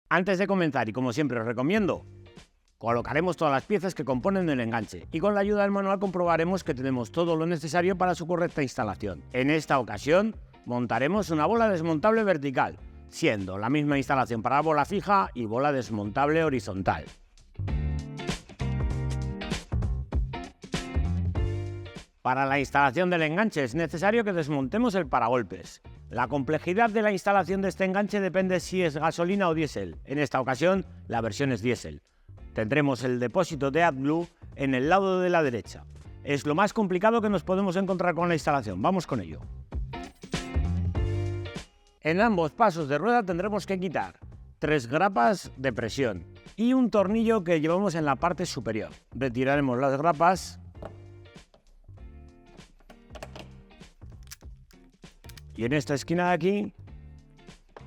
Antes de comenzar, y como siempre os recomiendo, colocaremos todas las piezas que componen el enganche y con la ayuda del manual comprobaremos que tenemos todo lo necesario para su correcta instalación. En esta ocasión montaremos una bola desmontable vertical, siendo la misma instalación para bola fija y bola desmontable horizontal. Para la instalación del enganche es necesario que desmontemos el paragolpes. La complejidad de la instalación de este enganche depende si es gasolina o diésel. En esta ocasión, la versión es diésel. Tendremos el depósito de AdBlue en el lado de la derecha. Es lo más complicado que nos podemos encontrar con la instalación. Vamos con ello. En ambos pasos de rueda tendremos que quitar 3 grapas de presión y un tornillo que llevamos en la parte superior. Retiraremos las grapas y en esta esquina de aquí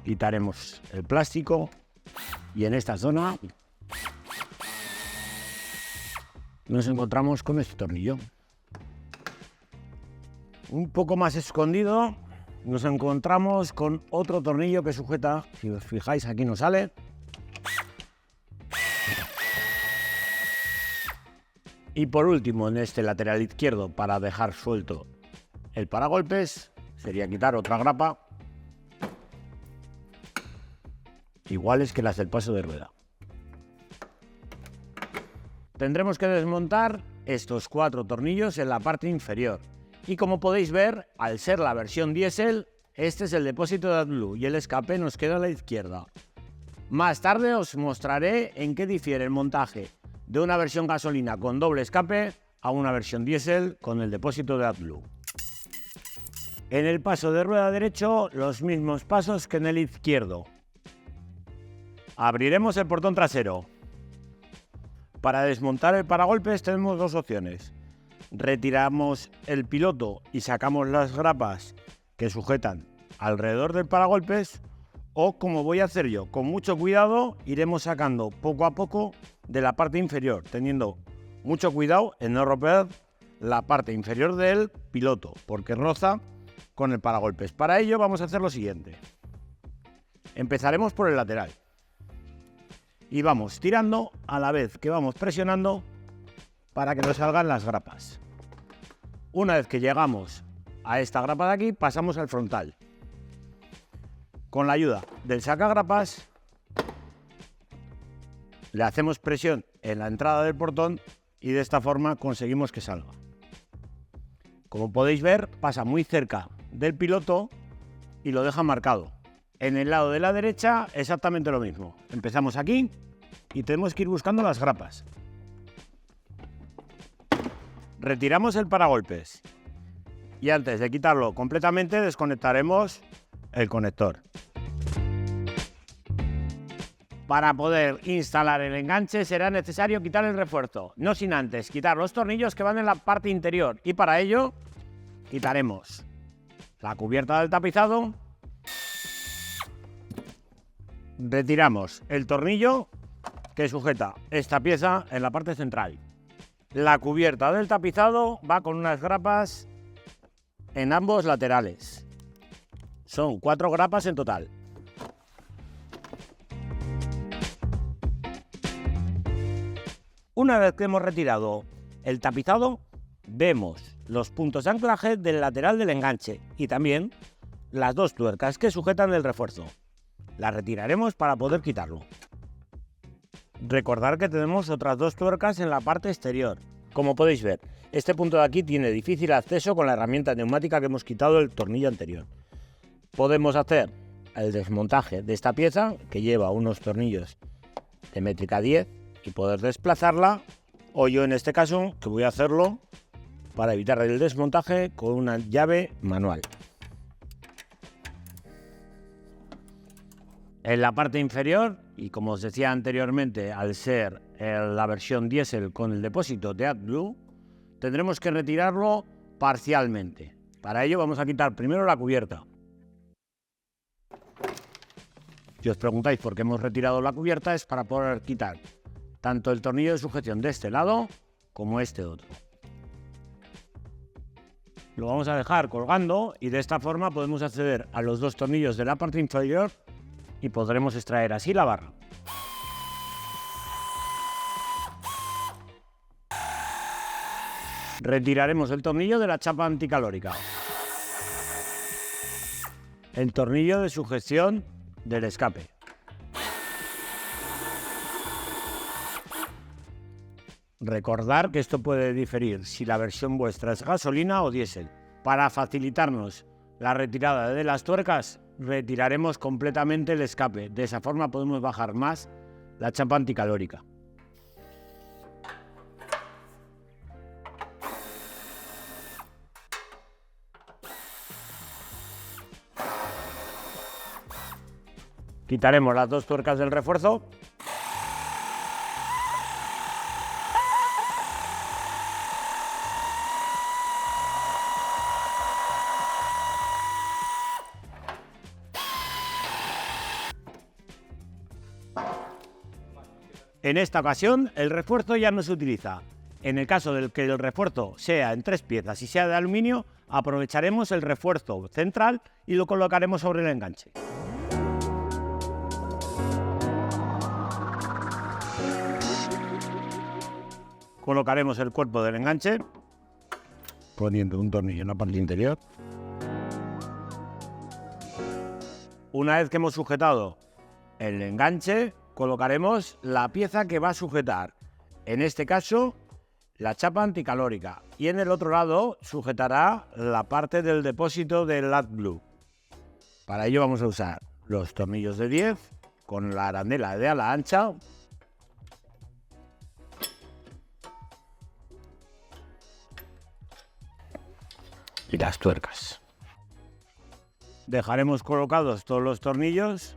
quitaremos el plástico y en esta zona nos encontramos con este tornillo. Un poco más escondido nos encontramos con otro tornillo que sujeta, si os fijáis aquí no sale. Y por último, en este lateral izquierdo, para dejar suelto el paragolpes, sería quitar otra grapa, iguales que las del paso de rueda. Tendremos que desmontar estos 4 tornillos en la parte inferior. Y como podéis ver, al ser la versión diésel, este es el depósito de AdBlue y el escape nos queda a la izquierda. Más tarde os mostraré en qué difiere el montaje de una versión gasolina con doble escape a una versión diésel con el depósito de AdBlue. En el paso de rueda derecho, los mismos pasos que en el izquierdo. Abriremos el portón trasero. Para desmontar el paragolpes tenemos 2 opciones. Retiramos el piloto y sacamos las grapas que sujetan alrededor del paragolpes, o como voy a hacer yo, con mucho cuidado iremos sacando poco a poco de la parte inferior, teniendo mucho cuidado en no romper la parte inferior del piloto, porque roza con el paragolpes. Para ello vamos a hacer lo siguiente. Empezaremos por el lateral y vamos tirando a la vez que vamos presionando para que nos salgan las grapas. Una vez que llegamos a esta grapa de aquí, pasamos al frontal. Con la ayuda del sacagrapas, le hacemos presión en la entrada del portón y de esta forma conseguimos que salga. Como podéis ver, pasa muy cerca del piloto y lo deja marcado. En el lado de la derecha, exactamente lo mismo. Empezamos aquí y tenemos que ir buscando las grapas. Retiramos el paragolpes y antes de quitarlo completamente desconectaremos el conector. Para poder instalar el enganche será necesario quitar el refuerzo, no sin antes quitar los tornillos que van en la parte interior, y para ello quitaremos la cubierta del tapizado, retiramos el tornillo que sujeta esta pieza en la parte central. La cubierta del tapizado va con unas grapas en ambos laterales. Son 4 grapas en total. Una vez que hemos retirado el tapizado, vemos los puntos de anclaje del lateral del enganche y también las 2 tuercas que sujetan el refuerzo. Las retiraremos para poder quitarlo. Recordad que tenemos otras 2 tuercas en la parte exterior. Como podéis ver, este punto de aquí tiene difícil acceso con la herramienta neumática que hemos quitado del tornillo anterior. Podemos hacer el desmontaje de esta pieza, que lleva unos tornillos de métrica 10, y poder desplazarla, o yo en este caso, que voy a hacerlo para evitar el desmontaje con una llave manual. En la parte inferior, y como os decía anteriormente, al ser la versión diésel con el depósito de AdBlue, tendremos que retirarlo parcialmente. Para ello vamos a quitar primero la cubierta. Si os preguntáis por qué hemos retirado la cubierta, es para poder quitar tanto el tornillo de sujeción de este lado como este otro. Lo vamos a dejar colgando y de esta forma podemos acceder a los 2 tornillos de la parte inferior y podremos extraer así la barra. Retiraremos el tornillo de la chapa anticalórica. El tornillo de sujeción del escape. Recordar que esto puede diferir si la versión vuestra es gasolina o diésel. Para facilitarnos la retirada de las tuercas, retiraremos completamente el escape. De esa forma podemos bajar más la chapa anticalórica. Quitaremos las dos tuercas del refuerzo. En esta ocasión, el refuerzo ya no se utiliza. En el caso de que el refuerzo sea en 3 piezas y sea de aluminio, aprovecharemos el refuerzo central y lo colocaremos sobre el enganche. Colocaremos el cuerpo del enganche, poniendo un tornillo en la parte interior. Una vez que hemos sujetado el enganche, colocaremos la pieza que va a sujetar, en este caso la chapa anticalórica, y en el otro lado sujetará la parte del depósito del AdBlue. Para ello vamos a usar los tornillos de 10 con la arandela de ala ancha y las tuercas. Dejaremos colocados todos los tornillos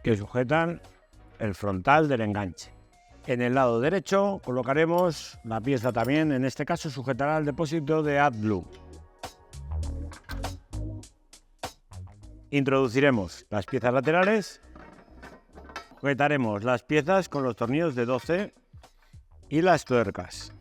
que sujetan el frontal del enganche. En el lado derecho colocaremos la pieza también, en este caso sujetará el depósito de AdBlue. Introduciremos las piezas laterales, sujetaremos las piezas con los tornillos de 12 y las tuercas.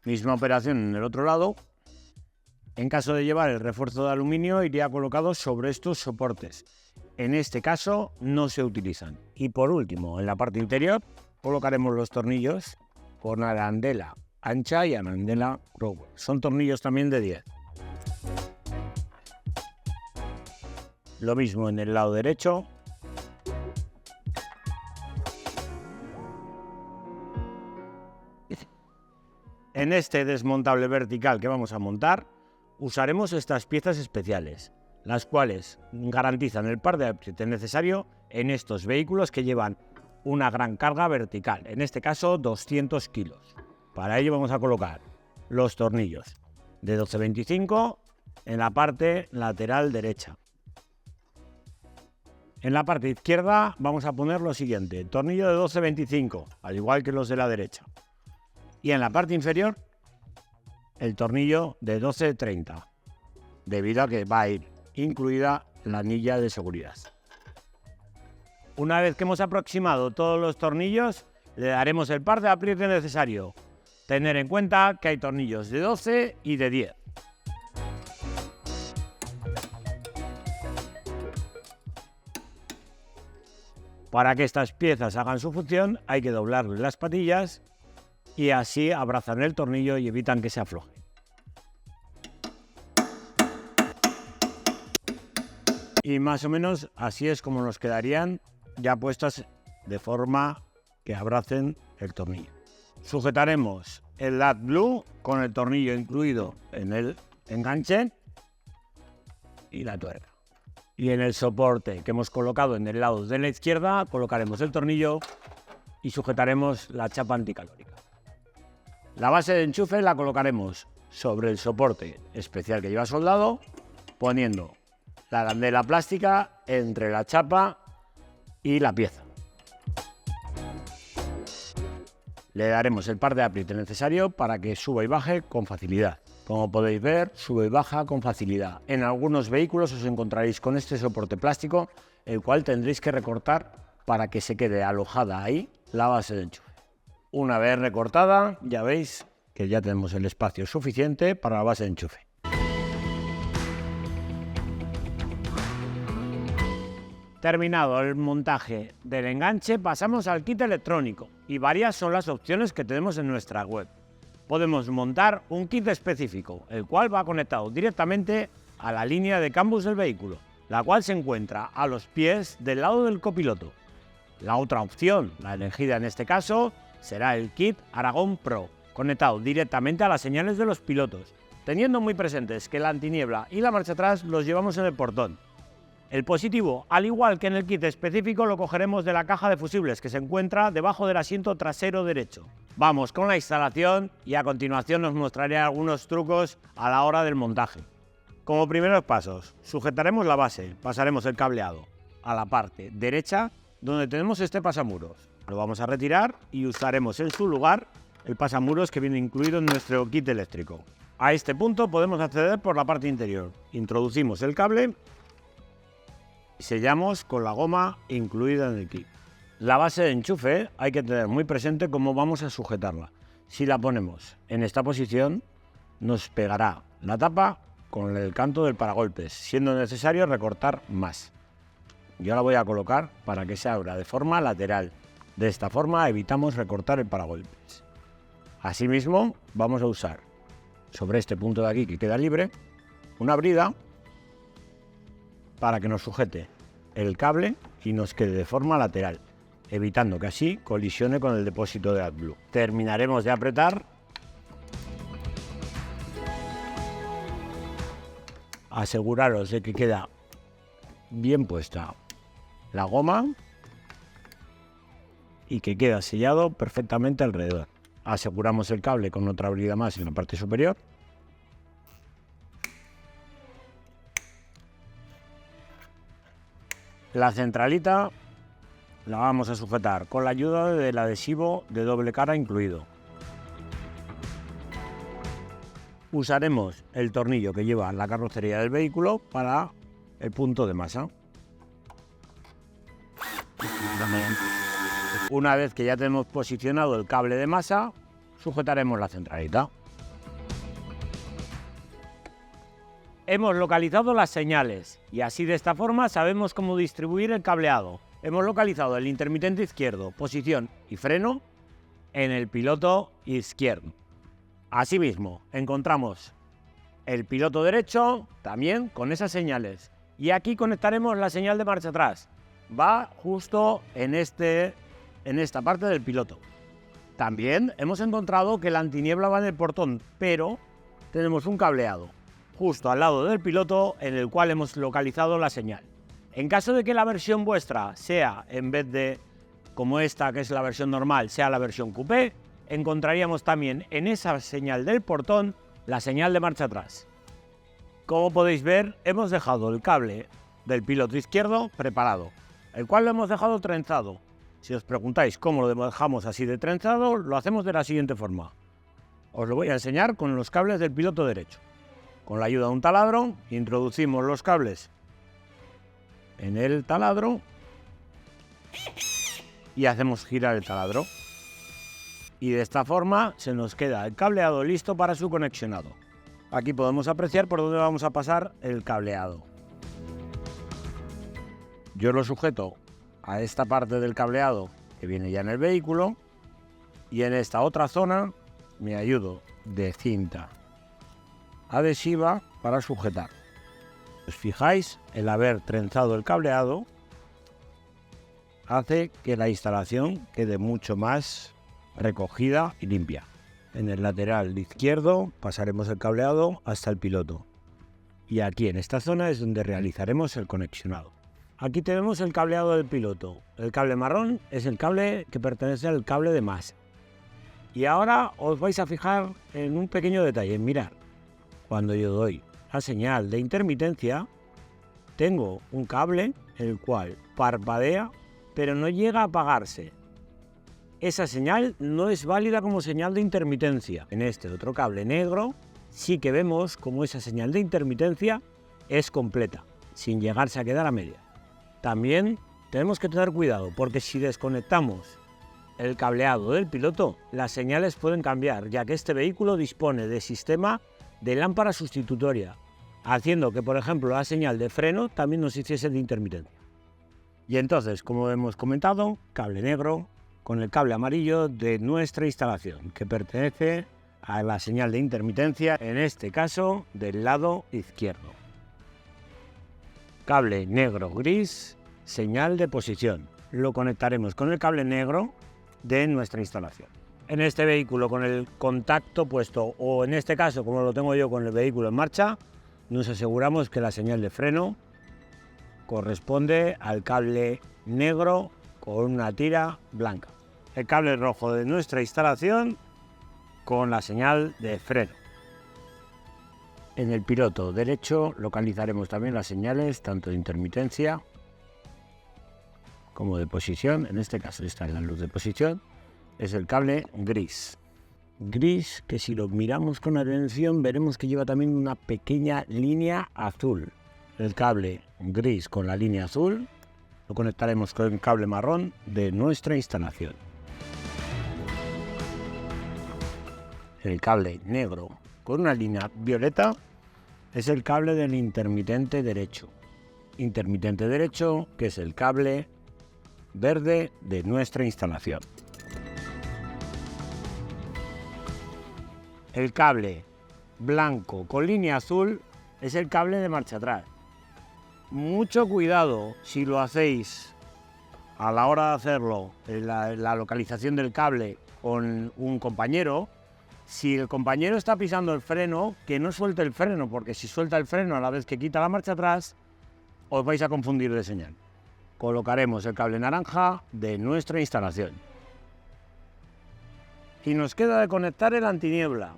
Misma operación en el otro lado. En caso de llevar el refuerzo de aluminio, iría colocado sobre estos soportes. En este caso no se utilizan. Y por último, en la parte interior, colocaremos los tornillos con arandela ancha y arandela Rower. Son tornillos también de 10. Lo mismo en el lado derecho. En este desmontable vertical que vamos a montar, usaremos estas piezas especiales, las cuales garantizan el par de apriete necesario en estos vehículos que llevan una gran carga vertical, en este caso 200 kilos. Para ello vamos a colocar los tornillos de 12-25 en la parte lateral derecha. En la parte izquierda vamos a poner lo siguiente, tornillo de 12-25, al igual que los de la derecha. Y en la parte inferior, el tornillo de 12-30, debido a que va a ir incluida la anilla de seguridad. Una vez que hemos aproximado todos los tornillos, le daremos el par de apriete necesario. Tener en cuenta que hay tornillos de 12 y de 10. Para que estas piezas hagan su función, hay que doblarles las patillas y así abrazan el tornillo y evitan que se afloje. Y más o menos así es como nos quedarían ya puestas de forma que abracen el tornillo. Sujetaremos el AdBlue con el tornillo incluido en el enganche y la tuerca. Y en el soporte que hemos colocado en el lado de la izquierda colocaremos el tornillo y sujetaremos la chapa anticalórica. La base de enchufe la colocaremos sobre el soporte especial que lleva soldado, poniendo la arandela plástica entre la chapa y la pieza. Le daremos el par de apriete necesario para que suba y baje con facilidad. Como podéis ver, sube y baja con facilidad. En algunos vehículos os encontraréis con este soporte plástico, el cual tendréis que recortar para que se quede alojada ahí la base de enchufe. Una vez recortada, ya veis que ya tenemos el espacio suficiente para la base de enchufe. Terminado el montaje del enganche, pasamos al kit electrónico y varias son las opciones que tenemos en nuestra web. Podemos montar un kit específico, el cual va conectado directamente a la línea de CAN-bus del vehículo, la cual se encuentra a los pies del lado del copiloto. La otra opción, la elegida en este caso, será el kit Aragón Pro, conectado directamente a las señales de los pilotos, teniendo muy presentes que la antiniebla y la marcha atrás los llevamos en el portón. El positivo, al igual que en el kit específico, lo cogeremos de la caja de fusibles que se encuentra debajo del asiento trasero derecho. Vamos con la instalación y a continuación os mostraré algunos trucos a la hora del montaje. Como primeros pasos, sujetaremos la base, pasaremos el cableado a la parte derecha donde tenemos este pasamuros. Lo vamos a retirar y usaremos en su lugar el pasamuros que viene incluido en nuestro kit eléctrico. A este punto podemos acceder por la parte interior. Introducimos el cable y sellamos con la goma incluida en el kit. La base de enchufe hay que tener muy presente cómo vamos a sujetarla. Si la ponemos en esta posición, nos pegará la tapa con el canto del paragolpes, siendo necesario recortar más. Yo la voy a colocar para que se abra de forma lateral. De esta forma evitamos recortar el paragolpes. Asimismo, vamos a usar sobre este punto de aquí que queda libre una brida para que nos sujete el cable y nos quede de forma lateral, evitando que así colisione con el depósito de AdBlue. Terminaremos de apretar. Aseguraros de que queda bien puesta la goma y que queda sellado perfectamente alrededor. Aseguramos el cable con otra brida más en la parte superior. La centralita la vamos a sujetar con la ayuda del adhesivo de doble cara incluido. Usaremos el tornillo que lleva la carrocería del vehículo para el punto de masa. Una vez que ya tenemos posicionado el cable de masa, sujetaremos la centralita. Hemos localizado las señales y así de esta forma sabemos cómo distribuir el cableado. Hemos localizado el intermitente izquierdo, posición y freno en el piloto izquierdo. Asimismo, encontramos el piloto derecho también con esas señales. Y aquí conectaremos la señal de marcha atrás. Va justo en esta parte del piloto. También hemos encontrado que la antiniebla va en el portón, pero tenemos un cableado justo al lado del piloto en el cual hemos localizado la señal. En caso de que la versión vuestra sea, en vez de como esta que es la versión normal, sea la versión coupé, encontraríamos también en esa señal del portón la señal de marcha atrás. Como podéis ver, hemos dejado el cable del piloto izquierdo preparado, el cual lo hemos dejado trenzado. Si os preguntáis cómo lo dejamos así de trenzado, lo hacemos de la siguiente forma. Os lo voy a enseñar con los cables del piloto derecho. Con la ayuda de un taladro, introducimos los cables en el taladro y hacemos girar el taladro. Y de esta forma se nos queda el cableado listo para su conexionado. Aquí podemos apreciar por dónde vamos a pasar el cableado. Yo lo sujeto a esta parte del cableado que viene ya en el vehículo y en esta otra zona me ayudo de cinta adhesiva para sujetar. Os fijáis, el haber trenzado el cableado hace que la instalación quede mucho más recogida y limpia. En el lateral izquierdo pasaremos el cableado hasta el piloto y aquí en esta zona es donde realizaremos el conexionado. Aquí tenemos el cableado del piloto. El cable marrón es el cable que pertenece al cable de masa. Y ahora os vais a fijar en un pequeño detalle. Mirad, cuando yo doy la señal de intermitencia, tengo un cable el cual parpadea, pero no llega a apagarse. Esa señal no es válida como señal de intermitencia. En este otro cable negro sí que vemos como esa señal de intermitencia es completa, sin llegarse a quedar a media. También tenemos que tener cuidado porque si desconectamos el cableado del piloto, las señales pueden cambiar, ya que este vehículo dispone de sistema de lámpara sustitutoria, haciendo que, por ejemplo, la señal de freno también nos hiciese de intermitencia. Y entonces, como hemos comentado, cable negro con el cable amarillo de nuestra instalación, que pertenece a la señal de intermitencia, en este caso del lado izquierdo. Cable negro-gris, señal de posición. Lo conectaremos con el cable negro de nuestra instalación. En este vehículo con el contacto puesto, o en este caso como lo tengo yo con el vehículo en marcha, nos aseguramos que la señal de freno corresponde al cable negro con una tira blanca. El cable rojo de nuestra instalación con la señal de freno. En el piloto derecho localizaremos también las señales tanto de intermitencia como de posición. En este caso esta es la luz de posición, es el cable gris. Gris que si lo miramos con atención veremos que lleva también una pequeña línea azul. El cable gris con la línea azul lo conectaremos con el cable marrón de nuestra instalación. El cable negro con una línea violeta es el cable del intermitente derecho. Intermitente derecho, que es el cable verde de nuestra instalación. El cable blanco con línea azul es el cable de marcha atrás. Mucho cuidado si lo hacéis a la hora de hacerlo, la localización del cable con un compañero. Si el compañero está pisando el freno, que no suelte el freno, porque si suelta el freno a la vez que quita la marcha atrás, os vais a confundir de señal. Colocaremos el cable naranja de nuestra instalación. Y nos queda de conectar el antiniebla.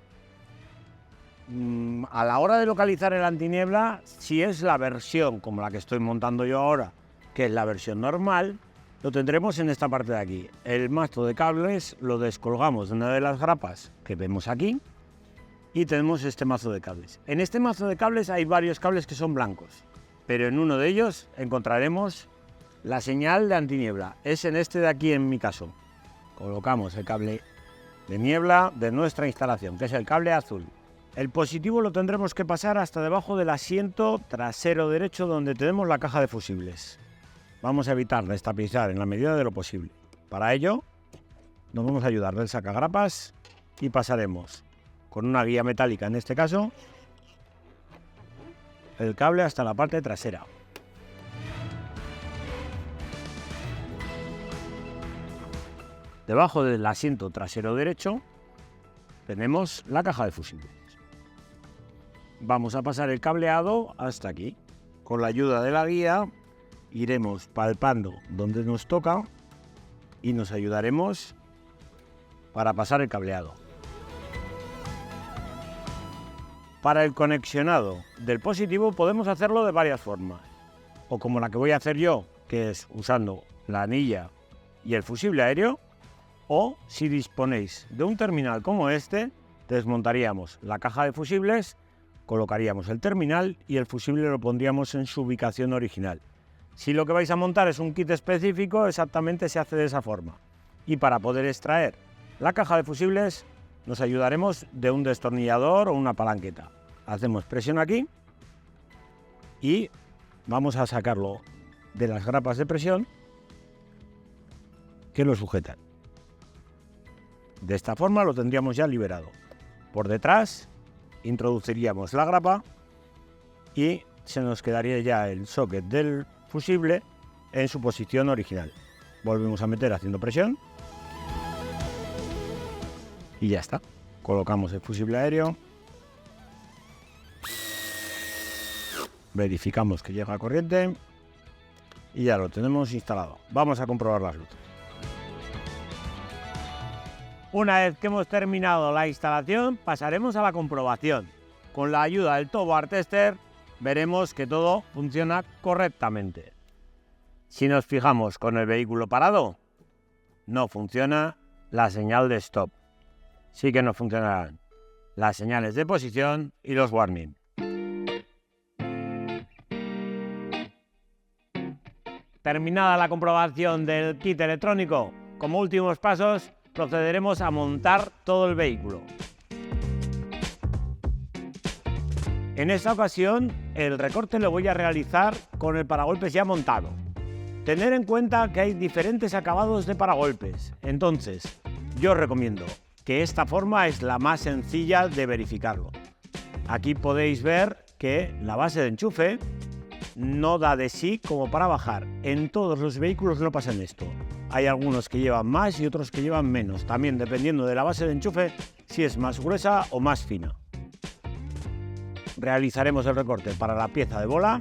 A la hora de localizar el antiniebla, si es la versión como la que estoy montando yo ahora, que es la versión normal, lo tendremos en esta parte de aquí. El mazo de cables lo descolgamos de una de las grapas que vemos aquí y tenemos este mazo de cables. En este mazo de cables hay varios cables que son blancos, pero en uno de ellos encontraremos la señal de antiniebla. Es en este de aquí en mi caso. Colocamos el cable de niebla de nuestra instalación, que es el cable azul. El positivo lo tendremos que pasar hasta debajo del asiento trasero derecho donde tenemos la caja de fusibles. Vamos a evitar destapizar en la medida de lo posible. Para ello, nos vamos a ayudar del sacagrapas y pasaremos con una guía metálica, en este caso, el cable hasta la parte trasera. Debajo del asiento trasero derecho tenemos la caja de fusibles. Vamos a pasar el cableado hasta aquí. Con la ayuda de la guía iremos palpando donde nos toca y nos ayudaremos para pasar el cableado. Para el conexionado del positivo podemos hacerlo de varias formas, o como la que voy a hacer yo, que es usando la anilla y el fusible aéreo, o si disponéis de un terminal como este, desmontaríamos la caja de fusibles, colocaríamos el terminal y el fusible lo pondríamos en su ubicación original. Si lo que vais a montar es un kit específico, exactamente se hace de esa forma. Y para poder extraer la caja de fusibles, nos ayudaremos de un destornillador o una palanqueta. Hacemos presión aquí y vamos a sacarlo de las grapas de presión que lo sujetan. De esta forma lo tendríamos ya liberado. Por detrás introduciríamos la grapa y se nos quedaría ya el socket del fusible en su posición original. Volvemos a meter haciendo presión y ya está. Colocamos el fusible aéreo, verificamos que llega corriente y ya lo tenemos instalado. Vamos a comprobar las luces. Una vez que hemos terminado la instalación, pasaremos a la comprobación. Con la ayuda del Towbar Tester veremos que todo funciona correctamente. Si nos fijamos con el vehículo parado, no funciona la señal de stop. Sí que no funcionarán las señales de posición y los warning. Terminada la comprobación del kit electrónico, como últimos pasos, procederemos a montar todo el vehículo. En esta ocasión, el recorte lo voy a realizar con el paragolpes ya montado. Tener en cuenta que hay diferentes acabados de paragolpes, entonces yo os recomiendo que esta forma es la más sencilla de verificarlo. Aquí podéis ver que la base de enchufe no da de sí como para bajar. En todos los vehículos no pasa esto. Hay algunos que llevan más y otros que llevan menos, también dependiendo de la base de enchufe, si es más gruesa o más fina. Realizaremos el recorte para la pieza de bola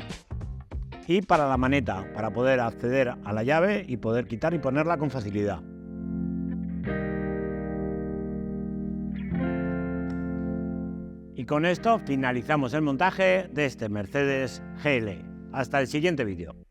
y para la maneta, para poder acceder a la llave y poder quitar y ponerla con facilidad. Y con esto finalizamos el montaje de este Mercedes GL. Hasta el siguiente vídeo.